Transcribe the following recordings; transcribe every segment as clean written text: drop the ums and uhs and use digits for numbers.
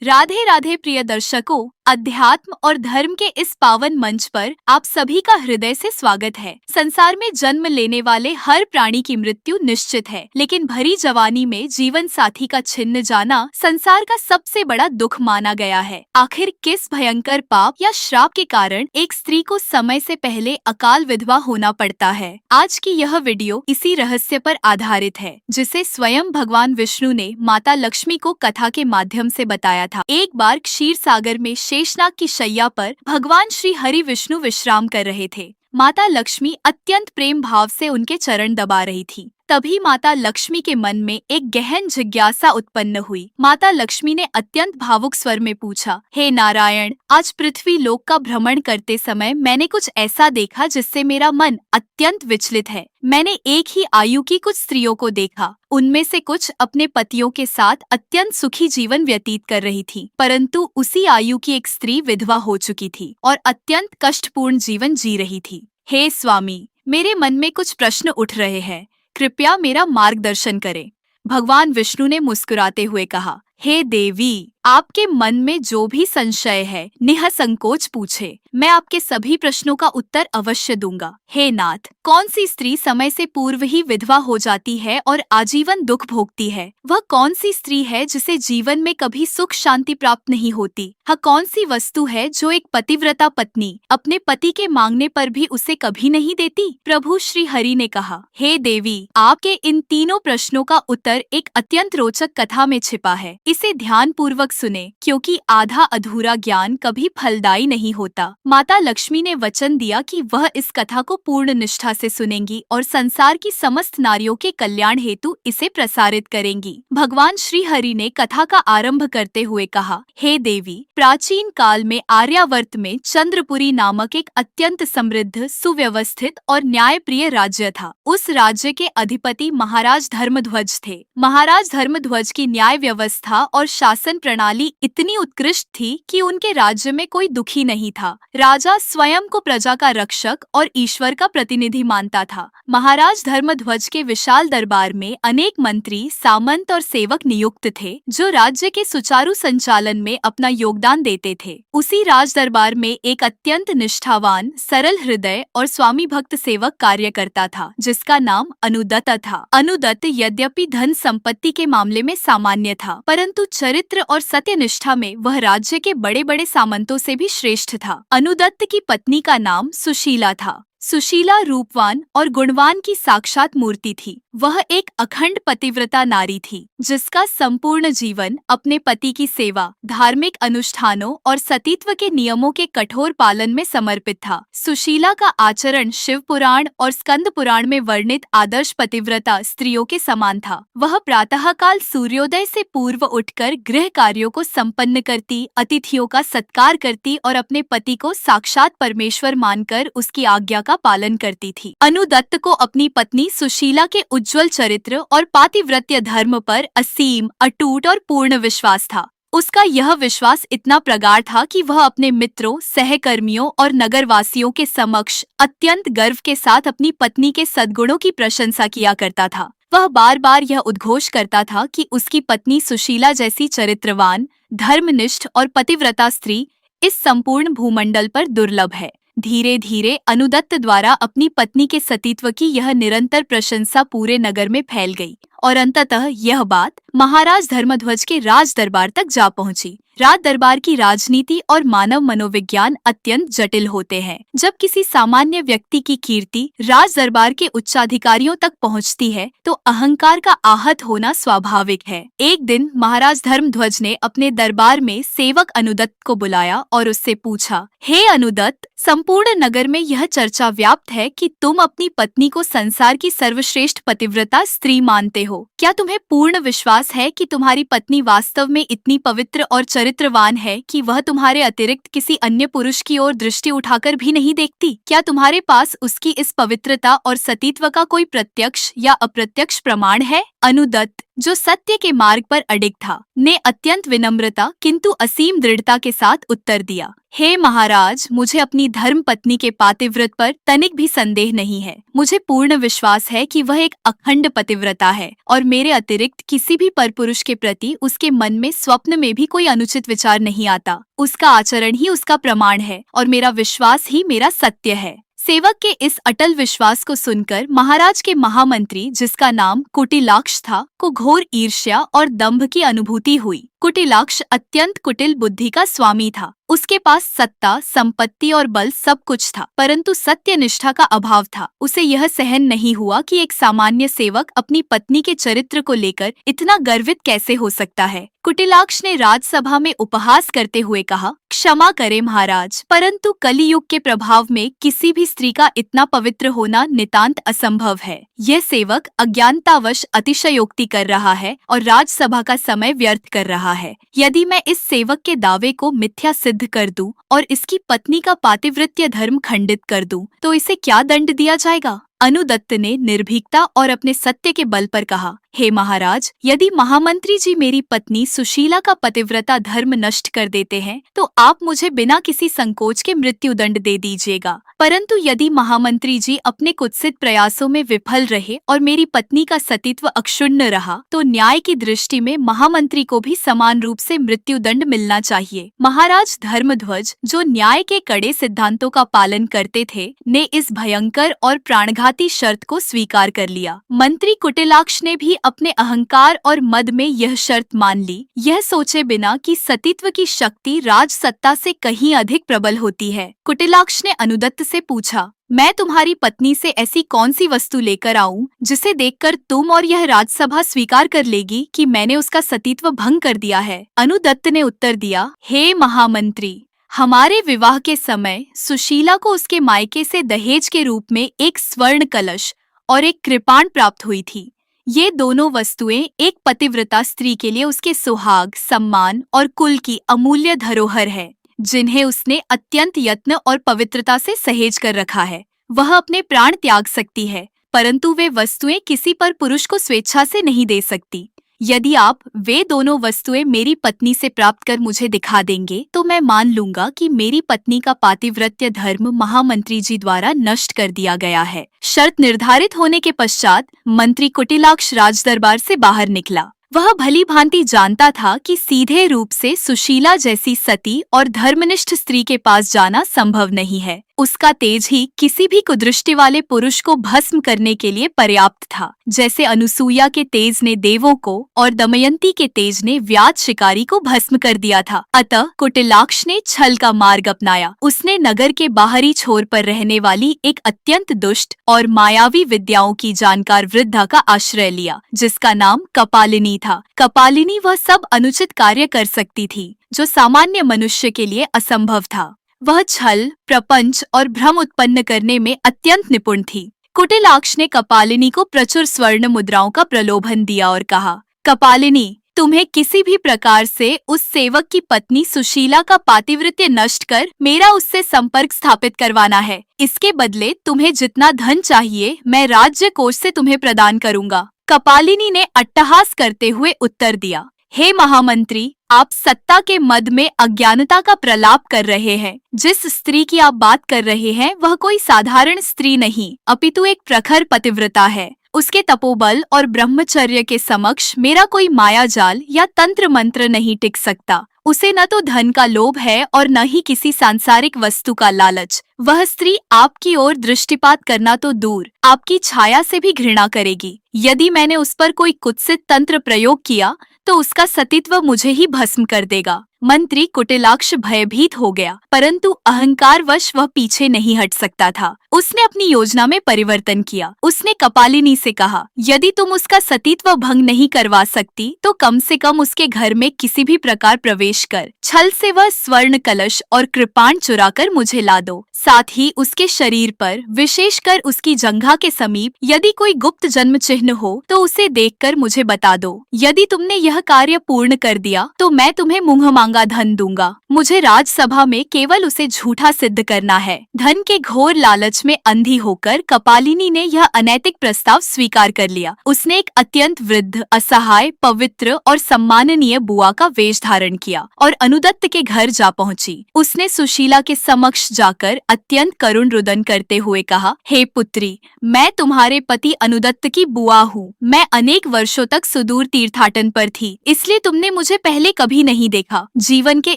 राधे राधे प्रिय दर्शकों, अध्यात्म और धर्म के इस पावन मंच पर आप सभी का हृदय से स्वागत है। संसार में जन्म लेने वाले हर प्राणी की मृत्यु निश्चित है, लेकिन भरी जवानी में जीवन साथी का छिन्न जाना संसार का सबसे बड़ा दुख माना गया है। आखिर किस भयंकर पाप या श्राप के कारण एक स्त्री को समय से पहले अकाल विधवा होना पड़ता है? आज की यह वीडियो इसी रहस्य पर आधारित है, जिसे स्वयं भगवान विष्णु ने माता लक्ष्मी को कथा के माध्यम से बताया था। एक बार क्षीर सागर में शेषनाग की शैया पर भगवान श्री हरि विष्णु विश्राम कर रहे थे। माता लक्ष्मी अत्यंत प्रेम भाव से उनके चरण दबा रही थी। तभी माता लक्ष्मी के मन में एक गहन जिज्ञासा उत्पन्न हुई। माता लक्ष्मी ने अत्यंत भावुक स्वर में पूछा, हे नारायण, आज पृथ्वी लोक का भ्रमण करते समय मैंने कुछ ऐसा देखा जिससे मेरा मन अत्यंत विचलित है। मैंने एक ही आयु की कुछ स्त्रियों को देखा। उनमें से कुछ अपने पतियों के साथ अत्यंत सुखी जीवन व्यतीत कर रही थी, परंतु उसी आयु की एक स्त्री विधवा हो चुकी थी और अत्यंत कष्टपूर्ण जीवन जी रही थी। हे स्वामी, मेरे मन में कुछ प्रश्न उठ रहे हैं, कृपया मेरा मार्गदर्शन करें। भगवान विष्णु ने मुस्कुराते हुए कहा, हे देवी, आपके मन में जो भी संशय है निःसंकोच पूछे, मैं आपके सभी प्रश्नों का उत्तर अवश्य दूंगा। हे नाथ, कौन सी स्त्री समय से पूर्व ही विधवा हो जाती है और आजीवन दुख भोगती है? वह कौन सी स्त्री है जिसे जीवन में कभी सुख शांति प्राप्त नहीं होती? वह कौन सी वस्तु है जो एक पतिव्रता पत्नी अपने पति के मांगने पर भी उसे कभी नहीं देती? प्रभु श्री हरि ने कहा, हे देवी, आपके इन तीनों प्रश्नों का उत्तर एक अत्यंत रोचक कथा में छिपा है। इसे ध्यान पूर्वक सुने, क्योंकि आधा अधूरा ज्ञान कभी फलदायी नहीं होता। माता लक्ष्मी ने वचन दिया कि वह इस कथा को पूर्ण निष्ठा से सुनेंगी और संसार की समस्त नारियों के कल्याण हेतु इसे प्रसारित करेंगी। भगवान श्री हरि ने कथा का आरंभ करते हुए कहा, हे देवी, प्राचीन काल में आर्यावर्त में चंद्रपुरी नामक एक अत्यंत समृद्ध, सुव्यवस्थित और न्यायप्रिय राज्य था। उस राज्य के अधिपति महाराज धर्मध्वज थे। महाराज धर्मध्वज की न्याय व्यवस्था और शासन प्रणाली इतनी उत्कृष्ट थी कि उनके राज्य में कोई दुखी नहीं था। राजा स्वयं को प्रजा का रक्षक और ईश्वर का प्रतिनिधि मानता था। महाराज धर्मध्वज के विशाल दरबार में अनेक मंत्री, सामंत और सेवक नियुक्त थे, जो राज्य के सुचारू संचालन में अपना योगदान देते थे। उसी राज दरबार में एक अत्यंत निष्ठावान, सरल हृदय और स्वामी भक्त सेवक कार्य करता था, जिसका नाम अनुदत्त था। अनुदत्त यद्यपि धन संपत्ति के मामले में सामान्य था, परंतु चरित्र और सत्यनिष्ठा में वह राज्य के बड़े बड़े सामंतों से भी श्रेष्ठ था। अनुदत्त की पत्नी का नाम सुशीला था। सुशीला रूपवान और गुणवान की साक्षात मूर्ति थी। वह एक अखंड पतिव्रता नारी थी, जिसका संपूर्ण जीवन अपने पति की सेवा, धार्मिक अनुष्ठानों और सतीत्व के नियमों के कठोर पालन में समर्पित था। सुशीला का आचरण शिव पुराण और स्कंद पुराण में वर्णित आदर्श पतिव्रता स्त्रियों के समान था। वह प्रातःकाल सूर्योदय से पूर्व उठकर गृह कार्यों को संपन्न करती, अतिथियों का सत्कार करती और अपने पति को साक्षात परमेश्वर मानकर उसकी आज्ञा का पालन करती थी। अनुदत्त को अपनी पत्नी सुशीला के उज्जवल चरित्र और पातिव्रत्य धर्म पर असीम, अटूट और पूर्ण विश्वास था। उसका यह विश्वास इतना प्रगाढ़ था कि वह अपने मित्रों, सहकर्मियों और नगरवासियों के समक्ष अत्यंत गर्व के साथ अपनी पत्नी के सद्गुणों की प्रशंसा किया करता था। वह बार बार यह उद्घोष करता था कि उसकी पत्नी सुशीला जैसी चरित्रवान, धर्मनिष्ठ और पतिव्रता स्त्री इस संपूर्ण भूमंडल पर दुर्लभ है। धीरे धीरे अनुदत्त द्वारा अपनी पत्नी के सतीत्व की यह निरंतर प्रशंसा पूरे नगर में फैल गई और अंततः यह बात महाराज धर्मध्वज के राज दरबार तक जा पहुंची। राज दरबार की राजनीति और मानव मनोविज्ञान अत्यंत जटिल होते हैं। जब किसी सामान्य व्यक्ति की कीर्ति राज दरबार के उच्चाधिकारियों तक पहुंचती है, तो अहंकार का आहत होना स्वाभाविक है। एक दिन महाराज धर्मध्वज ने अपने दरबार में सेवक अनुदत्त को बुलाया और उससे पूछा, हे अनुदत्त, संपूर्ण नगर में यह चर्चा व्याप्त है कि तुम अपनी पत्नी को संसार की सर्वश्रेष्ठ पतिव्रता स्त्री मानते हो। क्या तुम्हें पूर्ण विश्वास है कि तुम्हारी पत्नी वास्तव में इतनी पवित्र और चरित्रवान है कि वह तुम्हारे अतिरिक्त किसी अन्य पुरुष की ओर दृष्टि उठाकर भी नहीं देखती? क्या तुम्हारे पास उसकी इस पवित्रता और सतीत्व का कोई प्रत्यक्ष या अप्रत्यक्ष प्रमाण है? अनुदत्त, जो सत्य के मार्ग पर अडिग था, ने अत्यंत विनम्रता किंतु असीम दृढ़ता के साथ उत्तर दिया, हे महाराज, मुझे अपनी धर्म पत्नी के पातिव्रत पर तनिक भी संदेह नहीं है। मुझे पूर्ण विश्वास है कि वह एक अखंड पतिव्रता है और मेरे अतिरिक्त किसी भी परपुरुष के प्रति उसके मन में स्वप्न में भी कोई अनुचित विचार नहीं आता। उसका आचरण ही उसका प्रमाण है और मेरा विश्वास ही मेरा सत्य है। सेवक के इस अटल विश्वास को सुनकर महाराज के महामंत्री, जिसका नाम कुटिलाक्ष था, को घोर ईर्ष्या और दंभ की अनुभूति हुई। कुटिलाक्ष अत्यंत कुटिल बुद्धि का स्वामी था। उसके पास सत्ता, संपत्ति और बल सब कुछ था, परंतु सत्य निष्ठा का अभाव था। उसे यह सहन नहीं हुआ कि एक सामान्य सेवक अपनी पत्नी के चरित्र को लेकर इतना गर्वित कैसे हो सकता है। कुटिलाक्ष ने राजसभा में उपहास करते हुए कहा, क्षमा करें महाराज, परंतु कलियुग के प्रभाव में किसी भी स्त्री का इतना पवित्र होना नितांत असंभव है। यह सेवक अज्ञानतावश अतिशयोक्ति कर रहा है और राजसभा का समय व्यर्थ कर रहा है। यदि मैं इस सेवक के दावे को मिथ्या सिद्ध कर दूं और इसकी पत्नी का पातिव्रत्य धर्म खंडित कर दूं, तो इसे क्या दंड दिया जाएगा? अनुदत्त ने निर्भीकता और अपने सत्य के बल पर कहा, हे महाराज, यदि महामंत्री जी मेरी पत्नी सुशीला का पतिव्रता धर्म नष्ट कर देते हैं तो आप मुझे बिना किसी संकोच के मृत्यु दंड दे दीजिएगा। परंतु यदि महामंत्री जी अपने कुत्सित प्रयासों में विफल रहे और मेरी पत्नी का सतीत्व अक्षुण्ण रहा तो न्याय की दृष्टि में महामंत्री को भी समान रूप से मृत्यु दंड मिलना चाहिए। महाराज धर्मध्वज, जो न्याय के कड़े सिद्धांतों का पालन करते थे, ने इस भयंकर और प्राणघाती शर्त को स्वीकार कर लिया। मंत्री कुटिलाक्ष ने भी अपने अहंकार और मद में यह शर्त मान ली, यह सोचे बिना कि सतीत्व की शक्ति राजसत्ता से कहीं अधिक प्रबल होती है। कुटिलाक्ष ने अनुदत्त से पूछा, मैं तुम्हारी पत्नी से ऐसी कौन सी वस्तु लेकर आऊं जिसे देखकर तुम और यह राजसभा स्वीकार कर लेगी कि मैंने उसका सतीत्व भंग कर दिया है? अनुदत्त ने उत्तर दिया, हे महामंत्री, हमारे विवाह के समय सुशीला को उसके मायके से दहेज के रूप में एक स्वर्ण कलश और एक कृपाण प्राप्त हुई थी। ये दोनों वस्तुएं एक पतिव्रता स्त्री के लिए उसके सुहाग, सम्मान और कुल की अमूल्य धरोहर है, जिन्हें उसने अत्यंत यत्न और पवित्रता से सहेज कर रखा है। वह अपने प्राण त्याग सकती है, परंतु वे वस्तुएं किसी पर पुरुष को स्वेच्छा से नहीं दे सकती। यदि आप वे दोनों वस्तुएं मेरी पत्नी से प्राप्त कर मुझे दिखा देंगे तो मैं मान लूंगा कि मेरी पत्नी का पातिव्रत्य धर्म महामंत्री जी द्वारा नष्ट कर दिया गया है। शर्त निर्धारित होने के पश्चात मंत्री कुटिलाक्ष राजदरबार से बाहर निकला। वह भली भांति जानता था कि सीधे रूप से सुशीला जैसी सती और धर्मनिष्ठ स्त्री के पास जाना संभव नहीं है। उसका तेज ही किसी भी कुदृष्टि वाले पुरुष को भस्म करने के लिए पर्याप्त था। जैसे अनुसूया के तेज ने देवों को और दमयंती के तेज ने व्याध शिकारी को भस्म कर दिया था। अतः कुटिलाक्ष ने छल का मार्ग अपनाया। उसने नगर के बाहरी छोर पर रहने वाली एक अत्यंत दुष्ट और मायावी विद्याओं की जानकार वृद्धा का आश्रय लिया, जिसका नाम कपालिनी था। कपालिनी वह सब अनुचित कार्य कर सकती थी जो सामान्य मनुष्य के लिए असंभव था। वह छल, प्रपंच और भ्रम उत्पन्न करने में अत्यंत निपुण थी। कुटिलाक्ष ने कपालिनी को प्रचुर स्वर्ण मुद्राओं का प्रलोभन दिया और कहा, कपालिनी, तुम्हें किसी भी प्रकार से उस सेवक की पत्नी सुशीला का पातिव्रत्य नष्ट कर मेरा उससे संपर्क स्थापित करवाना है। इसके बदले तुम्हें जितना धन चाहिए मैं राज्य कोष से तुम्हें प्रदान करूंगा। कपालिनी ने अट्टहास करते हुए उत्तर दिया, हे महामंत्री, आप सत्ता के मद में अज्ञानता का प्रलाप कर रहे हैं। जिस स्त्री की आप बात कर रहे हैं वह कोई साधारण स्त्री नहीं, अपितु एक प्रखर पतिव्रता है। उसके तपोबल और ब्रह्मचर्य के समक्ष मेरा कोई मायाजाल या तंत्र मंत्र नहीं टिक सकता। उसे न तो धन का लोभ है और न ही किसी सांसारिक वस्तु का लालच। वह स्त्री आपकी ओर दृष्टिपात करना तो दूर, आपकी छाया से भी घृणा करेगी। यदि मैंने उस पर कोई कुत्सित तंत्र प्रयोग किया तो उसका सतीत्व मुझे ही भस्म कर देगा। मंत्री कुटिलाक्ष भयभीत हो गया, परंतु अहंकारवश वह पीछे नहीं हट सकता था। उसने अपनी योजना में परिवर्तन किया। उसने कपालिनी से कहा, यदि तुम उसका सतीत्व भंग नहीं करवा सकती तो कम से कम उसके घर में किसी भी प्रकार प्रवेश कर छल से वह स्वर्ण कलश और कृपाण चुराकर मुझे ला दो। साथ ही उसके शरीर पर, विशेषकर उसकी जंघा के समीप यदि कोई गुप्त जन्म चिन्ह हो तो उसे देखकर मुझे बता दो। यदि तुमने यह कार्य पूर्ण कर दिया तो मैं तुम्हें मुंह मांगा धन दूंगा। मुझे राजसभा में केवल उसे झूठा सिद्ध करना है। धन के घोर लालच में अंधी होकर कपालिनी ने यह अनैतिक प्रस्ताव स्वीकार कर लिया। उसने एक अत्यंत वृद्ध, असहाय, पवित्र और सम्माननीय बुआ का वेश धारण किया और अनुदत्त के घर जा पहुंची। उसने सुशीला के समक्ष जाकर अत्यंत करुण रुदन करते हुए कहा, हे पुत्री, मैं तुम्हारे पति अनुदत्त की बुआ हूँ। मैं अनेक वर्षों तक सुदूर तीर्थाटन पर थी, इसलिए तुमने मुझे पहले कभी नहीं देखा। जीवन के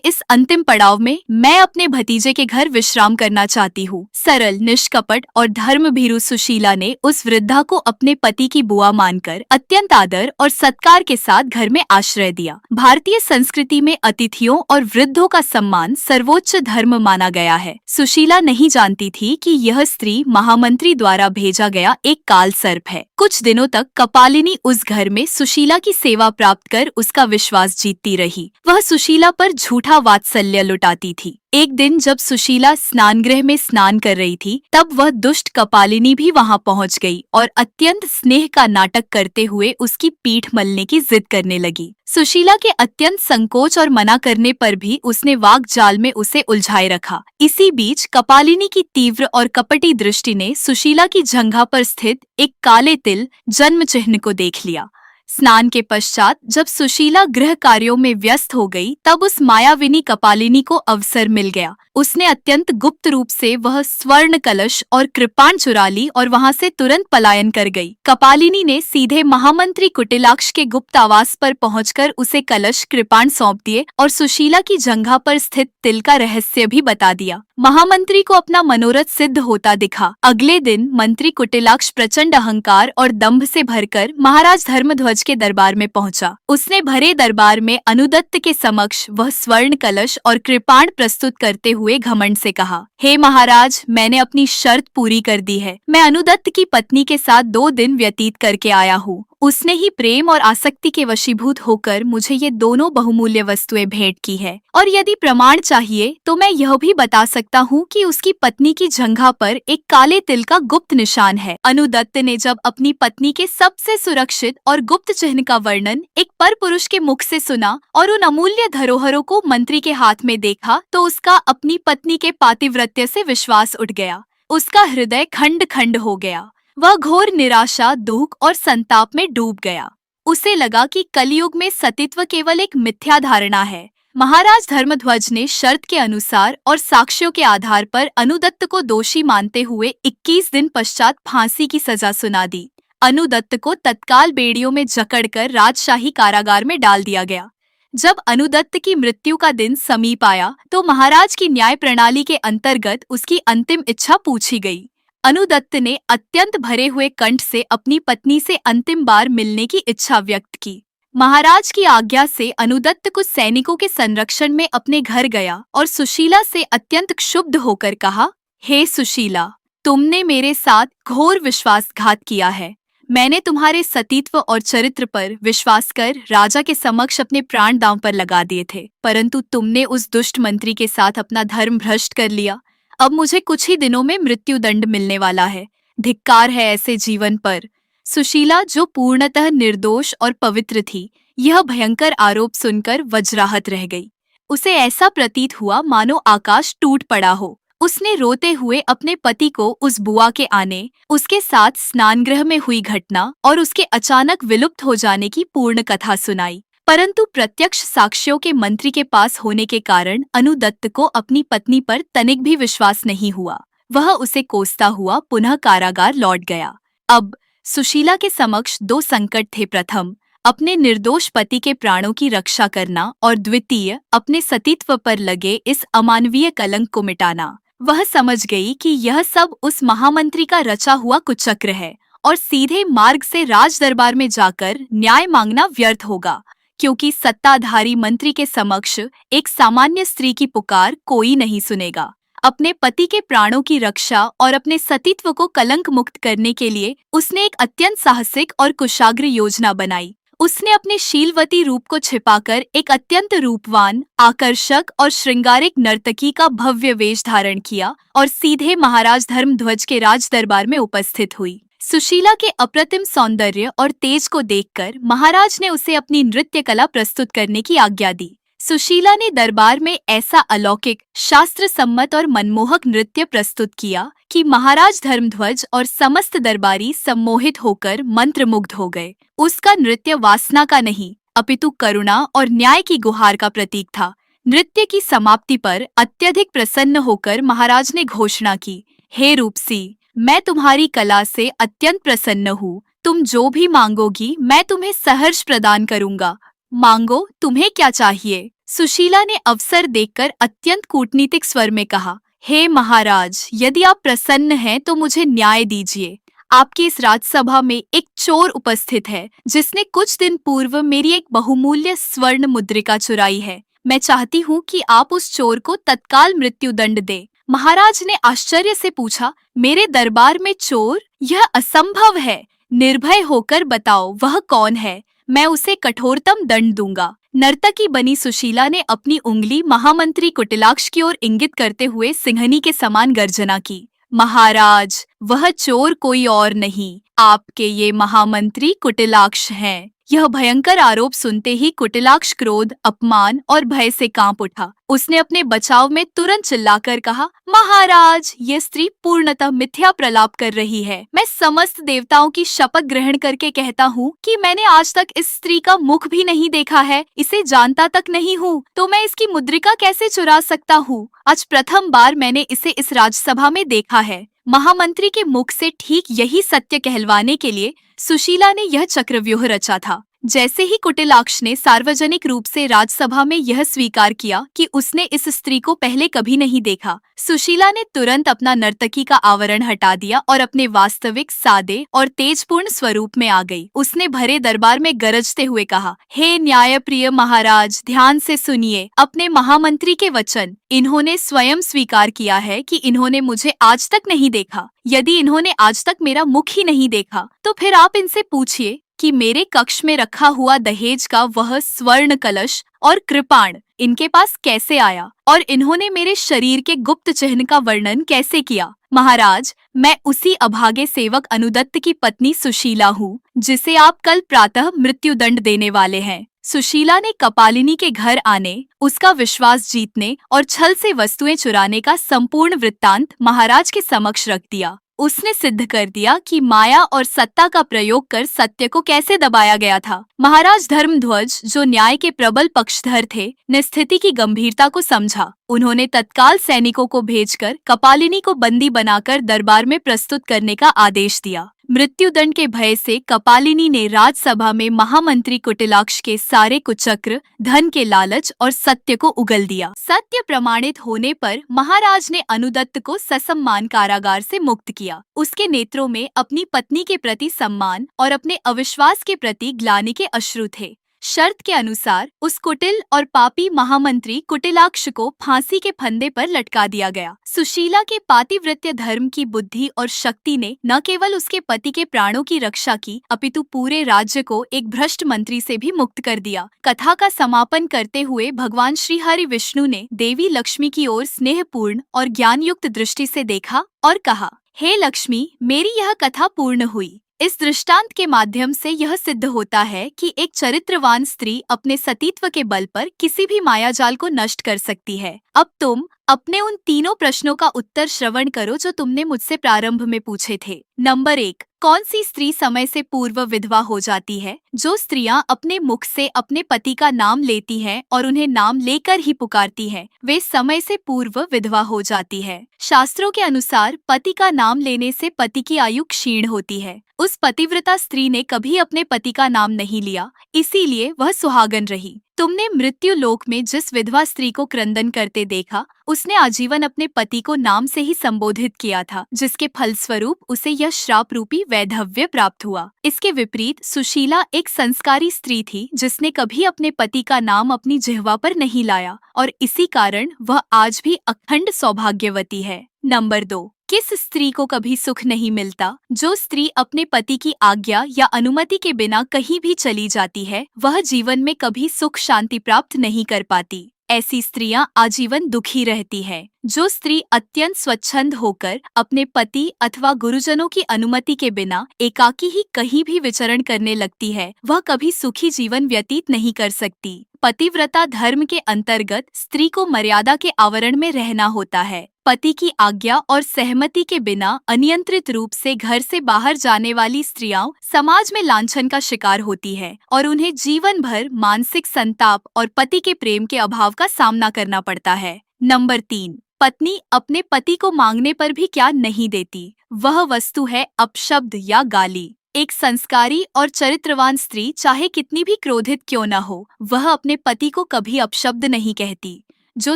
इस अंतिम पड़ाव में मैं अपने भतीजे के घर विश्राम करना चाहती हूँ। सरल, निष्कपट और धर्म भीरू सुशीला ने उस वृद्धा को अपने पति की बुआ मानकर अत्यंत आदर और सत्कार के साथ घर में आश्रय दिया। भारतीय संस्कृति में अतिथियों और वृद्धों का सम्मान सर्वोच्च धर्म माना गया है। सुशीला नहीं जानती थी कि यह स्त्री महामंत्री द्वारा भेजा गया एक काल सर्प है। कुछ दिनों तक कपालिनी उस घर में सुशीला की सेवा प्राप्त कर उसका विश्वास जीतती रही। वह सुशीला पर झूठा वात्सल्य लुटाती थी। एक दिन जब सुशीला स्नानगृह में स्नान कर रही थी, तब वह दुष्ट कपालिनी भी वहां पहुंच गई और अत्यंत स्नेह का नाटक करते हुए उसकी पीठ मलने की जिद करने लगी। सुशीला के अत्यंत संकोच और मना करने पर भी उसने वाक जाल में उसे उलझाए रखा। इसी बीच कपालिनी की तीव्र और कपटी दृष्टि ने सुशीला की जंघा पर स्थित एक काले तिल जन्म चिन्ह को देख लिया। स्नान के पश्चात जब सुशीला गृह कार्यों में व्यस्त हो गई, तब उस मायाविनी कपालिनी को अवसर मिल गया। उसने अत्यंत गुप्त रूप से वह स्वर्ण कलश और कृपाण चुरा ली और वहां से तुरंत पलायन कर गई। कपालिनी ने सीधे महामंत्री कुटिलाक्ष के गुप्त आवास पर पहुंचकर उसे कलश, कृपाण सौंप दिए और सुशीला की जंघा पर स्थित तिल का रहस्य भी बता दिया। महामंत्री को अपना मनोरथ सिद्ध होता दिखा। अगले दिन मंत्री कुटिलाक्ष प्रचंड अहंकार और दंभ से भरकर महाराज धर्मध्वज के दरबार में पहुंचा। उसने भरे दरबार में अनुदत्त के समक्ष वह स्वर्ण कलश और कृपाण प्रस्तुत करते हुए घमंड से कहा, हे महाराज, मैंने अपनी शर्त पूरी कर दी है। मैं अनुदत्त की पत्नी के साथ 2 दिन व्यतीत करके आया हूँ। उसने ही प्रेम और आसक्ति के वशीभूत होकर मुझे ये दोनों बहुमूल्य वस्तुएं भेंट की है। और यदि प्रमाण चाहिए तो मैं यह भी बता सकता हूँ कि उसकी पत्नी की जंघा पर एक काले तिल का गुप्त निशान है। अनुदत्त ने जब अपनी पत्नी के सबसे सुरक्षित और गुप्त चिन्ह का वर्णन एक पर पुरुष के मुख से सुना और उन अमूल्य धरोहरों को मंत्री के हाथ में देखा, तो उसका अपनी पत्नी के पातिव्रत्य से विश्वास उठ गया। उसका हृदय खंड खंड हो गया। वह घोर निराशा, दुख और संताप में डूब गया। उसे लगा कि कलयुग में सतीत्व केवल एक मिथ्या धारणा है। महाराज धर्मध्वज ने शर्त के अनुसार और साक्ष्यों के आधार पर अनुदत्त को दोषी मानते हुए 21 दिन पश्चात फांसी की सजा सुना दी। अनुदत्त को तत्काल बेड़ियों में जकड़कर राजशाही कारागार में डाल दिया गया। जब अनुदत्त की मृत्यु का दिन समीप आया, तो महाराज की न्याय प्रणाली के अंतर्गत उसकी अंतिम इच्छा पूछी गई। अनुदत्त ने अत्यंत भरे हुए कंठ से अपनी पत्नी से अंतिम बार मिलने की इच्छा व्यक्त की। महाराज की आज्ञा से अनुदत्त कुछ सैनिकों के संरक्षण में अपने घर गया और सुशीला से अत्यंत क्षुब्ध होकर कहा, हे सुशीला, तुमने मेरे साथ घोर विश्वासघात किया है। मैंने तुम्हारे सतीत्व और चरित्र पर विश्वास कर राजा के समक्ष अपने प्राण दांव पर लगा दिए थे, परंतु तुमने उस दुष्ट मंत्री के साथ अपना धर्म भ्रष्ट कर लिया। अब मुझे कुछ ही दिनों में मृत्यु दंड मिलने वाला है। धिक्कार है ऐसे जीवन पर। सुशीला, जो पूर्णतः निर्दोष और पवित्र थी, यह भयंकर आरोप सुनकर वज्राहत रह गई। उसे ऐसा प्रतीत हुआ मानो आकाश टूट पड़ा हो। उसने रोते हुए अपने पति को उस बुआ के आने, उसके साथ स्नानगृह में हुई घटना और उसके अचानक विलुप्त हो जाने की पूर्ण कथा सुनाई। परंतु प्रत्यक्ष साक्ष्यों के मंत्री के पास होने के कारण अनुदत्त को अपनी पत्नी पर तनिक भी विश्वास नहीं हुआ। वह उसे कोसता हुआ पुनः कारागार लौट गया। अब सुशीला के समक्ष 2 संकट थे। प्रथम, अपने निर्दोष पति के प्राणों की रक्षा करना और द्वितीय, अपने सतीत्व पर लगे इस अमानवीय कलंक को मिटाना। वह समझ गई कि यह सब उस महामंत्री का रचा हुआ कुचक्र है और सीधे मार्ग से राज दरबार में जाकर न्याय मांगना व्यर्थ होगा, क्योंकि सत्ताधारी मंत्री के समक्ष एक सामान्य स्त्री की पुकार कोई नहीं सुनेगा। अपने पति के प्राणों की रक्षा और अपने सतीत्व को कलंक मुक्त करने के लिए उसने एक अत्यंत साहसिक और कुशाग्र योजना बनाई। उसने अपने शीलवती रूप को छिपाकर एक अत्यंत रूपवान, आकर्षक और श्रृंगारिक नर्तकी का भव्य वेश धारण किया और सीधे महाराज धर्मध्वज के राज दरबार में उपस्थित हुई। सुशीला के अप्रतिम सौंदर्य और तेज को देखकर महाराज ने उसे अपनी नृत्य कला प्रस्तुत करने की आज्ञा दी। सुशीला ने दरबार में ऐसा अलौकिक, शास्त्र सम्मत और मनमोहक नृत्य प्रस्तुत किया कि महाराज धर्मध्वज और समस्त दरबारी सम्मोहित होकर मंत्रमुग्ध हो गए। उसका नृत्य वासना का नहीं अपितु करुणा और न्याय की गुहार का प्रतीक था। नृत्य की समाप्ति पर अत्यधिक प्रसन्न होकर महाराज ने घोषणा की, हे रूपसी, मैं तुम्हारी कला से अत्यंत प्रसन्न हूँ। तुम जो भी मांगोगी मैं तुम्हें सहर्ष प्रदान करूंगा। मांगो, तुम्हें क्या चाहिए? सुशीला ने अवसर देखकर अत्यंत कूटनीतिक स्वर में कहा, हे महाराज, यदि आप प्रसन्न हैं तो मुझे न्याय दीजिए। आपकी इस राजसभा में एक चोर उपस्थित है जिसने कुछ दिन पूर्व मेरी एक बहुमूल्य स्वर्ण मुद्रिका चुराई है। मैं चाहती हूँ कि आप उस चोर को तत्काल मृत्युदंड दें। महाराज ने आश्चर्य से पूछा, मेरे दरबार में चोर? यह असंभव है। निर्भय होकर बताओ वह कौन है, मैं उसे कठोरतम दंड दूंगा। नर्तकी बनी सुशीला ने अपनी उंगली महामंत्री कुटिलाक्ष की ओर इंगित करते हुए सिंहनी के समान गर्जना की। महाराज, वह चोर कोई और नहीं, आपके ये महामंत्री कुटिलाक्ष हैं। यह भयंकर आरोप सुनते ही कुटिलाक्ष क्रोध, अपमान और भय से कांप उठा। उसने अपने बचाव में तुरंत चिल्लाकर कहा, महाराज, ये स्त्री पूर्णतः मिथ्या प्रलाप कर रही है। मैं समस्त देवताओं की शपथ ग्रहण करके कहता हूँ कि मैंने आज तक इस स्त्री का मुख भी नहीं देखा है, इसे जानता तक नहीं हूँ, तो मैं इसकी मुद्रिका कैसे चुरा सकता हूँ? आज प्रथम बार मैंने इसे इस राजसभा में देखा है। महामंत्री के मुख से ठीक यही सत्य कहलवाने के लिए सुशीला ने यह चक्रव्यूह रचा था। जैसे ही कुटिलाक्ष ने सार्वजनिक रूप से राजसभा में यह स्वीकार किया कि उसने इस स्त्री को पहले कभी नहीं देखा, सुशीला ने तुरंत अपना नर्तकी का आवरण हटा दिया और अपने वास्तविक, सादे और तेजपूर्ण स्वरूप में आ गई। उसने भरे दरबार में गरजते हुए कहा, हे न्यायप्रिय महाराज, ध्यान से सुनिए अपने महामंत्री के वचन। इन्होंने स्वयं स्वीकार किया है कि इन्होंने मुझे आज तक नहीं देखा। यदि इन्होंने आज तक मेरा मुख ही नहीं देखा तो फिर आप इनसे पूछिए कि मेरे कक्ष में रखा हुआ दहेज का वह स्वर्ण कलश और कृपाण इनके पास कैसे आया और इन्होंने मेरे शरीर के गुप्त चिन्ह का वर्णन कैसे किया। महाराज, मैं उसी अभागे सेवक अनुदत्त की पत्नी सुशीला हूँ जिसे आप कल प्रातः मृत्युदंड देने वाले हैं। सुशीला ने कपालिनी के घर आने, उसका विश्वास जीतने और छल से वस्तुएं चुराने का संपूर्ण वृत्तांत महाराज के समक्ष रख दिया। उसने सिद्ध कर दिया कि माया और सत्ता का प्रयोग कर सत्य को कैसे दबाया गया था। महाराज धर्मध्वज, जो न्याय के प्रबल पक्षधर थे, ने स्थिति की गंभीरता को समझा। उन्होंने तत्काल सैनिकों को भेजकर कपालिनी को बंदी बनाकर दरबार में प्रस्तुत करने का आदेश दिया। मृत्युदंड के भय से कपालिनी ने राजसभा में महामंत्री कुटिलाक्ष के सारे कुचक्र, धन के लालच और सत्य को उगल दिया। सत्य प्रमाणित होने पर महाराज ने अनुदत्त को ससम्मान कारागार से मुक्त किया। उसके नेत्रों में अपनी पत्नी के प्रति सम्मान और अपने अविश्वास के प्रति ग्लानि के अश्रु थे। शर्त के अनुसार उस कुटिल और पापी महामंत्री कुटिलाक्ष को फांसी के फंदे पर लटका दिया गया। सुशीला के पातिव्रत्य धर्म की बुद्धि और शक्ति ने न केवल उसके पति के प्राणों की रक्षा की, अपितु पूरे राज्य को एक भ्रष्ट मंत्री से भी मुक्त कर दिया। कथा का समापन करते हुए भगवान श्री हरि विष्णु ने देवी लक्ष्मी की ओर स्नेहपूर्ण और ज्ञान युक्त दृष्टि से देखा और कहा, हे लक्ष्मी, मेरी यह कथा पूर्ण हुई। इस दृष्टांत के माध्यम से यह सिद्ध होता है कि एक चरित्रवान स्त्री अपने सतीत्व के बल पर किसी भी मायाजाल को नष्ट कर सकती है। अब तुम अपने उन तीनों प्रश्नों का उत्तर श्रवण करो जो तुमने मुझसे प्रारंभ में पूछे थे। नंबर 1, कौन सी स्त्री समय से पूर्व विधवा हो जाती है? जो स्त्रियां अपने मुख से अपने पति का नाम लेती हैं और उन्हें नाम लेकर ही पुकारती हैं, वे समय से पूर्व विधवा हो जाती है। शास्त्रों के अनुसार पति का नाम लेने से पति की आयु क्षीण होती है। उस पतिव्रता स्त्री ने कभी अपने पति का नाम नहीं लिया, इसीलिए वह सुहागन रही। तुमने मृत्यु लोक में जिस विधवा स्त्री को क्रंदन करते देखा, उसने आजीवन अपने पति को नाम से ही संबोधित किया था, जिसके फलस्वरूप उसे यह श्राप रूपी वैधव्य प्राप्त हुआ। इसके विपरीत सुशीला एक संस्कारी स्त्री थी जिसने कभी अपने पति का नाम अपनी जिह्वा पर नहीं लाया और इसी कारण वह आज भी अखंड सौभाग्यवती है। नंबर 2, किस स्त्री को कभी सुख नहीं मिलता? जो स्त्री अपने पति की आज्ञा या अनुमति के बिना कहीं भी चली जाती है, वह जीवन में कभी सुख शांति प्राप्त नहीं कर पाती। ऐसी स्त्रियां आजीवन दुखी रहती हैं। जो स्त्री अत्यंत स्वच्छंद होकर अपने पति अथवा गुरुजनों की अनुमति के बिना एकाकी ही कहीं भी विचरण करने लगती है, वह कभी सुखी जीवन व्यतीत नहीं कर सकती। पतिव्रता धर्म के अंतर्गत स्त्री को मर्यादा के आवरण में रहना होता है। पति की आज्ञा और सहमति के बिना अनियंत्रित रूप से घर से बाहर जाने वाली स्त्रियां समाज में लांछन का शिकार होती है और उन्हें जीवन भर मानसिक संताप और पति के प्रेम के अभाव का सामना करना पड़ता है। नंबर 3, पत्नी अपने पति को मांगने पर भी क्या नहीं देती, वह वस्तु है अपशब्द या गाली। एक संस्कारी और चरित्रवान स्त्री चाहे कितनी भी क्रोधित क्यों न हो, वह अपने पति को कभी अपशब्द नहीं कहती। जो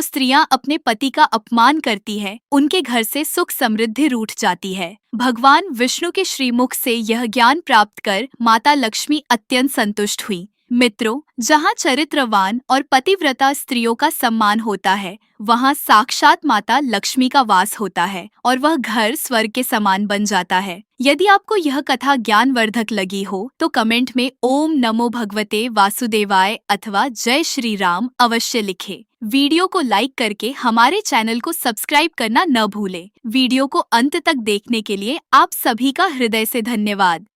स्त्रियां अपने पति का अपमान करती है, उनके घर से सुख समृद्धि रूठ जाती है। भगवान विष्णु के श्रीमुख से यह ज्ञान प्राप्त कर माता लक्ष्मी अत्यंत संतुष्ट हुई। मित्रों, जहाँ चरित्रवान और पतिव्रता स्त्रियों का सम्मान होता है, वहाँ साक्षात माता लक्ष्मी का वास होता है और वह घर स्वर्ग के समान बन जाता है। यदि आपको यह कथा ज्ञानवर्धक लगी हो तो कमेंट में ओम नमो भगवते वासुदेवाय अथवा जय श्री राम अवश्य लिखें। वीडियो को लाइक करके हमारे चैनल को सब्सक्राइब करना न भूलें। वीडियो को अंत तक देखने के लिए आप सभी का हृदय से धन्यवाद।